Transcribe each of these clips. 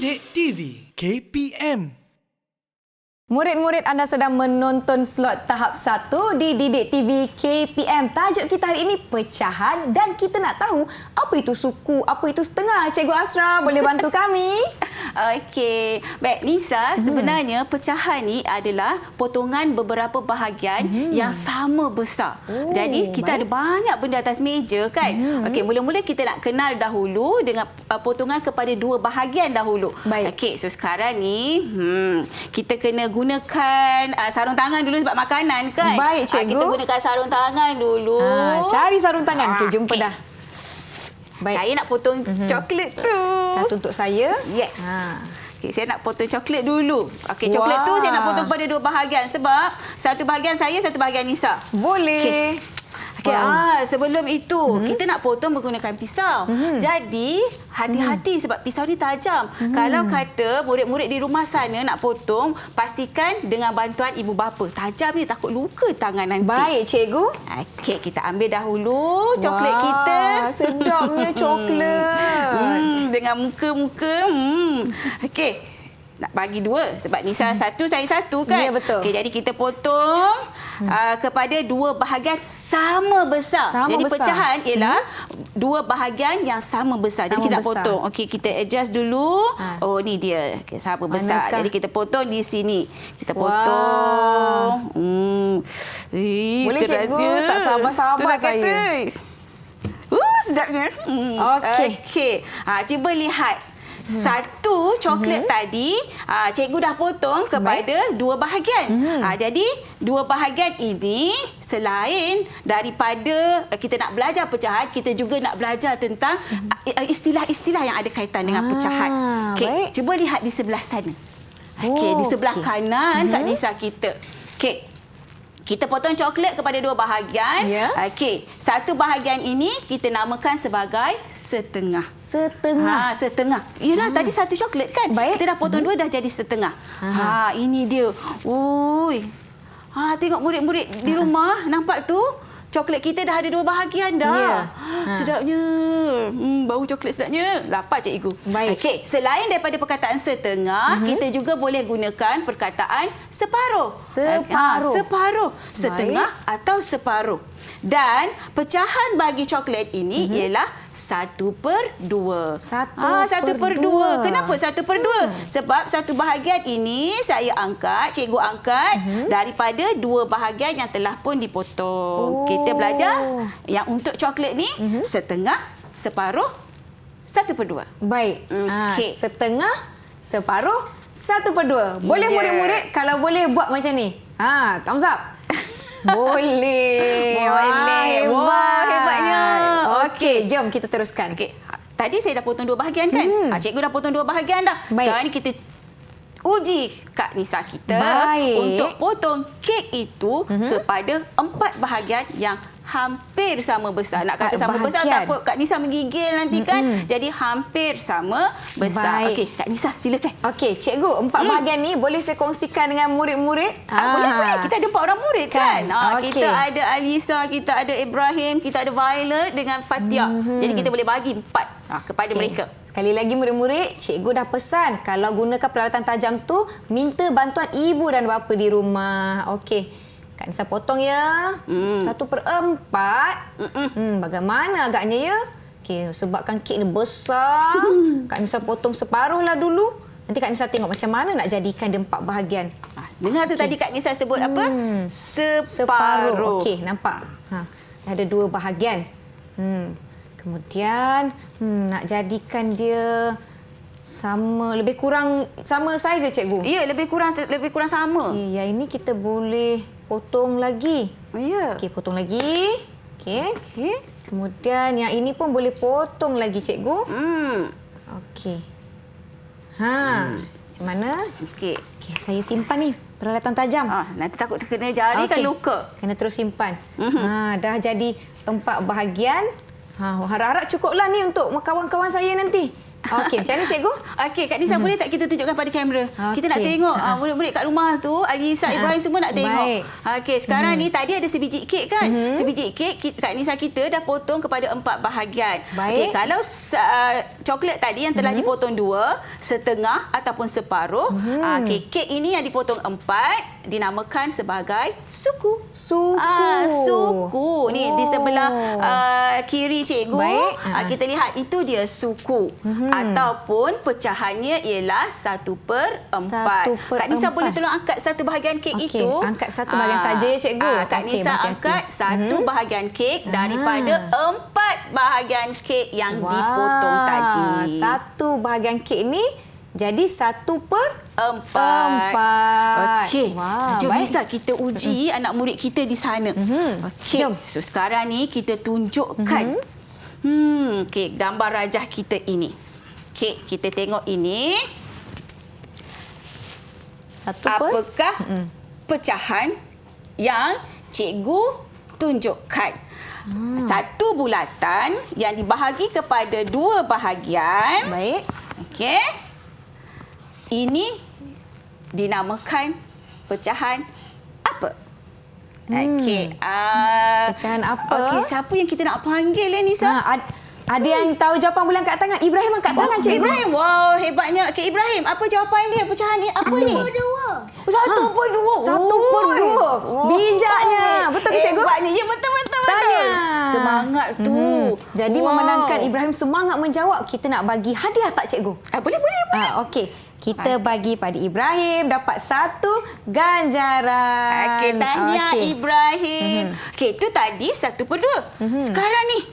Didik TV KPM. Murid-murid anda sedang menonton slot tahap 1 di Didik TV KPM. Tajuk kita hari ini pecahan dan kita nak tahu apa itu suku, apa itu setengah. Cikgu Asra boleh bantu kami? Okey. Baik, Nisa, sebenarnya pecahan ni adalah potongan beberapa bahagian yang sama besar. Jadi kita ada banyak benda atas meja kan. Okey, mula-mula kita nak kenal dahulu dengan potongan kepada dua bahagian dahulu. Baik. Okey, so sekarang ni kita kena gunakan sarung tangan dulu sebab makanan kan. Baik, cikgu. Kita gunakan sarung tangan dulu. Cari sarung tangan. Okey, jumpa dah. Baik. Saya nak potong coklat tu. Satu untuk saya. Yes. Okay, saya nak potong coklat dulu. Okey, coklat tu saya nak potong pada dua bahagian sebab satu bahagian saya, satu bahagian Nisa. Boleh. Okey, sebelum itu kita nak potong menggunakan pisau. Jadi, hati-hati sebab pisau ni tajam. Kalau kata murid-murid di rumah sana nak potong, pastikan dengan bantuan ibu bapa. Tajam ni takut luka tangan nanti. Baik, cikgu. Okey, kita ambil dahulu coklat kita. Sedapnya coklat. Dengan muka-muka. Okey. Nak bagi dua sebab Nisa satu, saya satu kan. Ya, betul. Okey, jadi kita potong kepada dua bahagian sama besar. Sama jadi besar. pecahan ialah dua bahagian yang sama besar. Jadi kita nak potong. Okey, kita adjust dulu. Oh, ni dia. Okey, sama besar. Manakah? Jadi kita potong di sini. Kita potong. Boleh, cikgu? Tak sabar-sabar saya. Sedapnya. Okey. Okey. Cuba lihat. Satu coklat tadi, cikgu dah potong kepada dua bahagian. Jadi, dua bahagian ini selain daripada kita nak belajar pecahan, kita juga nak belajar tentang istilah-istilah yang ada kaitan dengan pecahan. Okey, cuba lihat di sebelah sana. Okey, di sebelah kanan Kak Nisa kita. Okey. Kita potong coklat kepada dua bahagian. Okey, satu bahagian ini kita namakan sebagai setengah. Setengah. Setengah. Yalah, tadi satu coklat kan? Baik. Kita dah potong dua dah jadi setengah. Ini dia. Ui. Tengok murid-murid di rumah nampak tu? Coklat kita dah ada dua bahagian dah. Ya. Sedapnya. Bau coklat sedapnya. Lapar cikgu. Baik. Okey, selain daripada perkataan setengah, kita juga boleh gunakan perkataan separuh. Separuh. Separuh. Setengah atau separuh. Dan pecahan bagi coklat ini ialah 1/2. 1/2. Kenapa 1/2? Sebab satu bahagian ini saya angkat, cikgu angkat daripada dua bahagian yang telah pun dipotong. Kita belajar yang untuk coklat ni setengah, separuh, 1/2. Baik. Okey. Setengah, separuh, 1/2. Boleh murid-murid kalau boleh buat macam ni. Thumbs up. Boleh. Boleh. Wah, hebatnya. Okey, jom kita teruskan. Okey. Tadi saya dah potong dua bahagian kan? Cikgu dah potong dua bahagian dah. Baik. Sekarang ni kita uji Kak Nisa kita untuk potong kek itu kepada 4 bahagian yang hampir sama besar. Nak kata sama besar takut Kak Nisa menggigil nanti kan. Jadi hampir sama besar. Baik. Okey, Kak Nisa silakan. Okey, cikgu, 4 bahagian ni boleh saya kongsikan dengan murid-murid? Boleh. Kita ada 4 orang murid kan? Okey. Kita ada Alisa, kita ada Ibrahim, kita ada Violet dengan Fatia. Jadi kita boleh bagi 4 kepada mereka. Sekali lagi murid-murid, cikgu dah pesan kalau gunakan peralatan tajam tu, minta bantuan ibu dan bapa di rumah. Okey. Kak Nisa potong ya. 1/4. Bagaimana agaknya ya? Okey, sebabkan kek ni besar, Kak Nisa potong separuh lah dulu. Nanti Kak Nisa tengok macam mana nak jadikan dia 4 bahagian. Dengar tu tadi Kak Nisa sebut apa? Separuh. Okey, nampak? Dah ada 2 bahagian. Kemudian nak jadikan dia sama, lebih kurang sama saiz je cikgu. Ya, lebih kurang sama. Okey, yang ini kita boleh potong lagi. Ya. Okey, potong lagi. Okey. Kemudian yang ini pun boleh potong lagi cikgu. Okey. Macam mana? Okey, saya simpan ni peralatan tajam. Nanti takut terkena jari kan luka. Kena terus simpan. Dah jadi 4 bahagian. Harap-harap cukuplah ni untuk kawan-kawan saya nanti. Okey, macam mana cikgu? Okey, Kak Nisa boleh tak kita tunjukkan pada kamera? Kita nak Okey. tengok murid-murid kat rumah tu, Alisa, Ibrahim semua nak tengok. Baik. Okey, sekarang ni tadi ada sebiji kek kan? Sebiji kek Kak Nisa kita dah potong kepada 4 bahagian. Baik. Okey, kalau coklat tadi yang telah dipotong 2, setengah ataupun separuh, kek ini yang dipotong 4 dinamakan sebagai suku. Suku. Ni di sebelah kiri cikgu. Baik. Kita lihat itu dia suku. Ataupun pecahannya ialah 1/4. Kak Nisa boleh tolong angkat satu bahagian kek Okey, itu. angkat satu bahagian saja ya, cikgu. Kak Okey, Nisa berhati-hati. angkat satu bahagian kek daripada 4 bahagian kek yang dipotong tadi. Satu bahagian kek ni jadi 1/4. Okey. Wah, Jom baik. Nisa kita uji anak murid kita di sana. Okey. Jom. So sekarang ni kita tunjukkan okey, gambar rajah kita ini. Okey, kita tengok ini. Apakah pecahan yang cikgu tunjukkan? Satu bulatan yang dibahagi kepada 2 bahagian. Baik. Okey. Ini dinamakan pecahan apa? Okey. Pecahan apa? Okey, siapa yang kita nak panggil Nisa? Ada yang tahu jawapan boleh angkat tangan. Ibrahim angkat tangan, cikgu. Ibrahim. Wow, hebatnya. Okey, Ibrahim, apa jawapan dia? Pecahan ni apa ni? 1/2. 1/2. Bijaknya. Betul ke, cikgu? Hebatnya. Ya, betul. Tahniah. Semangat tu. Jadi memenangkan Ibrahim semangat menjawab. Kita nak bagi hadiah tak, cikgu? Boleh. Okey. Kita bagi pada Ibrahim dapat 1 ganjaran. Okey, tahniah Okey. Ibrahim. Okey, itu tadi 1/2. Sekarang ni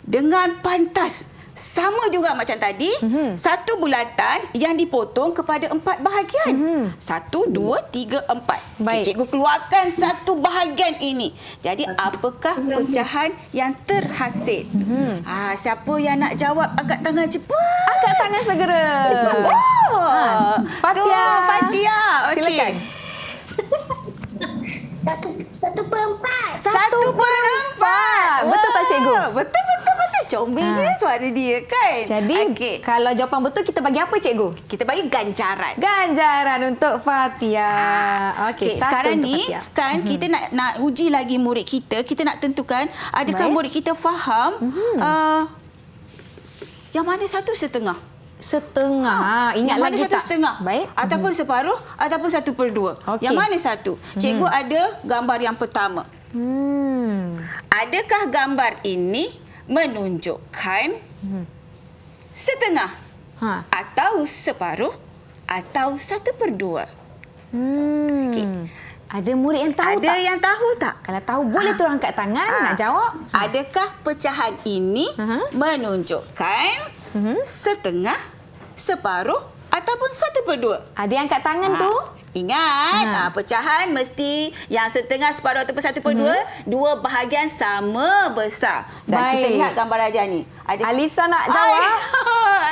dengan pantas sama juga macam tadi, satu bulatan yang dipotong kepada 4 bahagian. 1, 2, 3, 4. Baik. Cikgu keluarkan satu bahagian ini. Jadi apakah pecahan yang terhasil? Siapa yang nak jawab? Angkat tangan cepat. Angkat tangan segera. Fatia. Fatia. Okey. Silakan. 1/4. 1/4. Betul tak, cikgu? Betul. Comelnya suara dia kan. Jadi, okey, kalau jawapan betul, kita bagi apa, cikgu? kita bagi ganjaran. Ganjaran untuk Fatia. Okey, Okey, satu sekarang untuk ni Fatia. kan kita nak uji lagi murid kita. Kita nak tentukan adakah Baik. murid kita faham yang mana 1/2. Setengah. Ingat Yang mana lagi tak? 1/2? Baik. Ataupun separuh ataupun 1/2. Okey. Yang mana satu? Cikgu ada gambar yang pertama. Adakah gambar ini menunjukkan setengah atau separuh atau 1/2? Okey. Ada murid yang tahu Ada tak? yang tahu tak? Kalau tahu, boleh turun angkat tangan nak jawab. Adakah pecahan ini menunjukkan setengah, separuh ataupun 1/2? Ada yang angkat tangan tu? Ingat, pecahan mesti yang setengah, separuh ataupun 1/2, 2 bahagian sama besar. Dan Baik. kita lihat gambar rajah ni. Alisa nak jawab?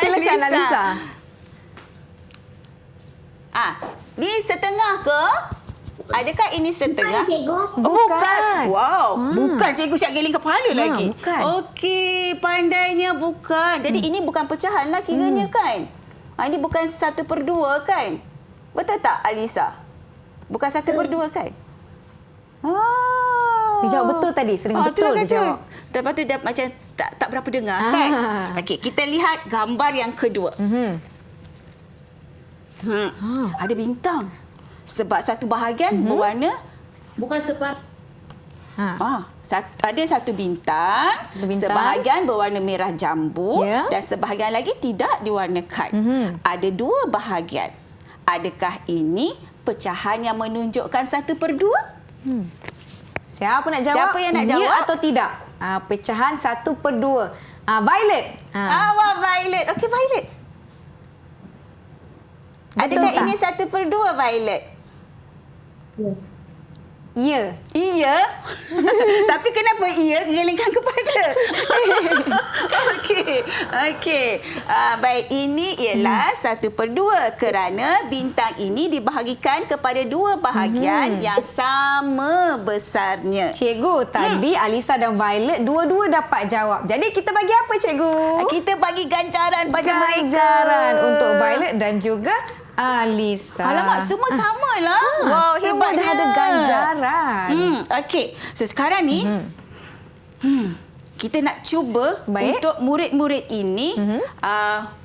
Silakan, Alisa. Ni setengah ke? Adakah ini setengah? Cikgu. Bukan. Wow, bukan, cikgu siap geling kepala lagi. bukan. Okey, pandainya bukan. Jadi ini bukan pecahan lah kiranya kan? Ini bukan 1/2 kan? Betul tak, Alisa? Bukan 1/2 kan? Dia jawab betul tadi. Sering betul dia jawab. Lepas tu dia macam tak berapa dengar kan? Okey, kita lihat gambar yang kedua. Ada bintang. Sebab satu bahagian berwarna Bukan separuh. ada satu bintang, sebahagian berwarna merah jambu dan sebahagian lagi tidak diwarnakan. Ada 2 bahagian. Adakah ini pecahan yang menunjukkan 1/2? Siapa nak jawab? Siapa yang nak jawab? Ya atau tidak? Pecahan 1/2. Violet. Violet. Okey, Violet. Betul Adakah tak? ini 1/2, Violet? Ya. Iya. Tapi kenapa iya gelengkan kepala? Okey. Baik, ini ialah 1/2 kerana bintang ini dibahagikan kepada 2 bahagian yang sama besarnya. Cikgu, tadi Alisa dan Violet dua-dua dapat jawab. Jadi kita bagi apa, Cikgu? Kita bagi ganjaran pada mereka. Ganjaran untuk Violet dan juga Alisa. Alamak, semua samalah. Wow, semua hebatnya. dah ada ganjaran. Okey. So sekarang ni kita nak cuba Baik. untuk murid-murid ini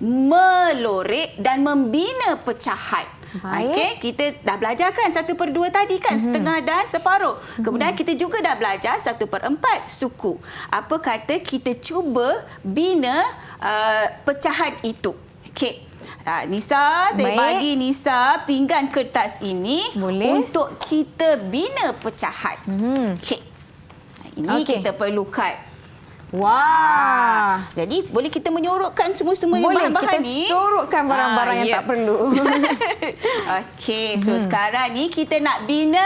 melorek dan membina pecahan. Baik. Okey, kita dah belajar kan 1/2 tadi kan, setengah dan separuh. Kemudian kita juga dah belajar 1/4 suku. Apa kata kita cuba bina pecahan itu. Okey. Nisa, saya Baik. bagi Nisa pinggan kertas ini Boleh. untuk kita bina pecahan. Okey. Ini Okey. kita perlukan. Wah. Jadi boleh kita menyorokkan semua-semua Boleh bahan-bahan kita ni. sorokkan barang-barang yang ya. tak perlu. Okey, so sekarang ni kita nak bina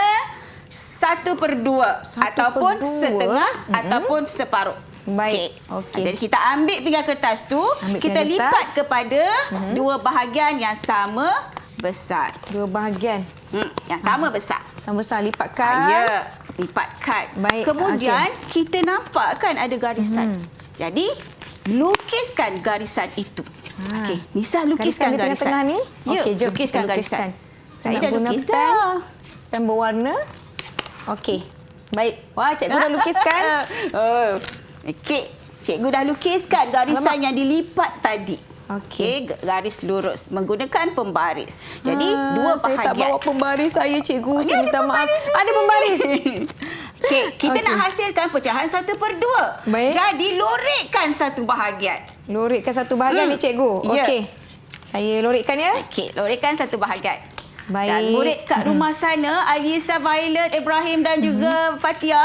1/2 ataupun 1/2. setengah ataupun separuh. Baik. Okey. Jadi kita ambil pinggan kertas tu, Ambil kita pinggan lipat kertas. kepada 2 bahagian yang sama besar. 2 bahagian. Yang sama besar. Sama besar lipatkan. Ya, lipatkan. Baik, Kemudian kita nampak kan ada garisan. Jadi lukiskan garisan itu. Okey, Nisa lukiskan Garisan di tengah-tengah ni? Ya, Okey, jom lukiskan kita garisan. Saya Saya dah nak guna lukis pen. dah. Pen berwarna. Okey. Baik. Wah, cikgu dah lukiskan. Oh. Okey, cikgu dah lukiskan garisan yang dilipat tadi. Okey. Garis lurus menggunakan pembaris. Jadi dua Saya tak bahagian. bawa pembaris saya, cikgu. Saya Ada minta maaf. pembaris di Ada sini. pembaris. Okey, kita Okey. nak hasilkan pecahan 1/2. Baik. Jadi lorekkan satu bahagian. Lorekkan satu bahagian ni, cikgu. Ya. Okey. Saya lorekkan ya. Okey, lorekkan satu bahagian. Baik. Dan murid kat rumah sana, Alisa, Violet, Ibrahim dan juga Fatia,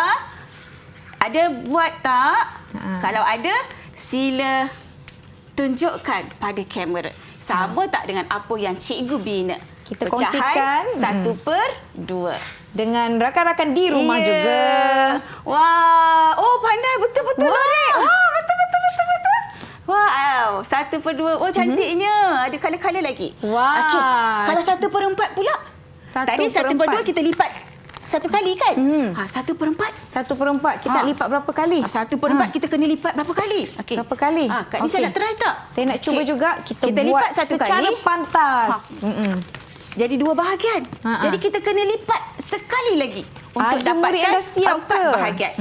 ada buat tak? Kalau ada, sila tunjukkan pada kamera. Sama tak dengan apa yang cikgu bina? Kita Pecahan kongsikan. 1/2. Dengan rakan-rakan di rumah Ya. juga. Wah, oh pandai betul-betul lorek. Wah, betul. Wow, 1/2. Oh, cantiknya. Ada colour-colour lagi. Wah. Okey, kalau 1/4 pula? Tadi 1/2 kita lipat satu kali kan? 1/4. 1/4 kita lipat berapa kali? 1/4 kita kena lipat berapa kali? Okey. Berapa kali? Kak Nisa Okey. nak try tak? Saya nak cuba Okey. juga. Kita buat lipat satu secara kali. pantas. Jadi 2 bahagian. Ha. Jadi kita kena lipat sekali lagi untuk Ada murid yang dapatkan dah siap 4 ke? bahagian.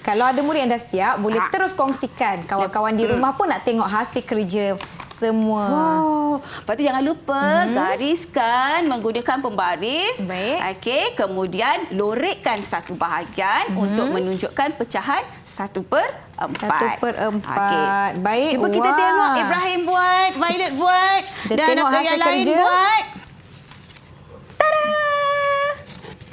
Kalau ada murid yang dah siap, boleh terus kongsikan. Kawan-kawan di rumah pun nak tengok hasil kerja semua. Wow. Lepas tu jangan lupa gariskan menggunakan pembaris. Baik. Okey, kemudian lorekkan satu bahagian untuk menunjukkan pecahan 1/4. 1/4. Baik. Cuba kita Wah. tengok Ibrahim buat, Violet buat Kita dan tengok yang hasil lain kerja. buat. Tada!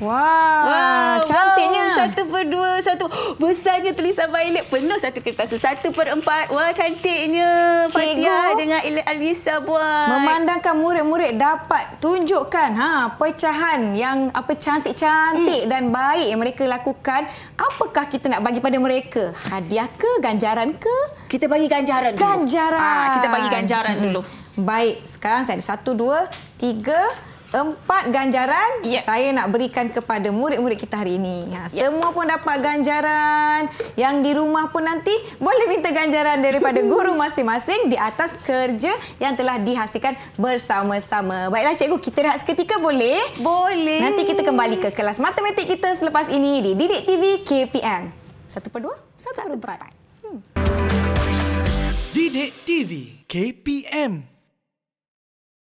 Wah, cantiknya. 1/2, satu besarnya tulisan Violet penuh satu kertas tu. 1/4. Wah, cantiknya. Fatia dengan Alisa buat. Memandangkan murid-murid dapat tunjukkan pecahan yang cantik-cantik dan baik yang mereka lakukan, apakah kita nak bagi pada mereka? Hadiah ke, ganjaran ke? Kita bagi ganjaran dulu. Ganjaran. Kita bagi ganjaran dulu. Baik, sekarang saya ada 1, 2, 3, 4 ganjaran Ya. saya nak berikan kepada murid-murid kita hari ini. Semua pun dapat ganjaran. Yang di rumah pun nanti boleh minta ganjaran daripada guru masing-masing di atas kerja yang telah dihasilkan bersama-sama. Baiklah cikgu, kita rehat seketika boleh? Boleh. Nanti kita kembali ke kelas matematik kita selepas ini di Didik TV KPM. 1/2, 1/4. Didik TV KPM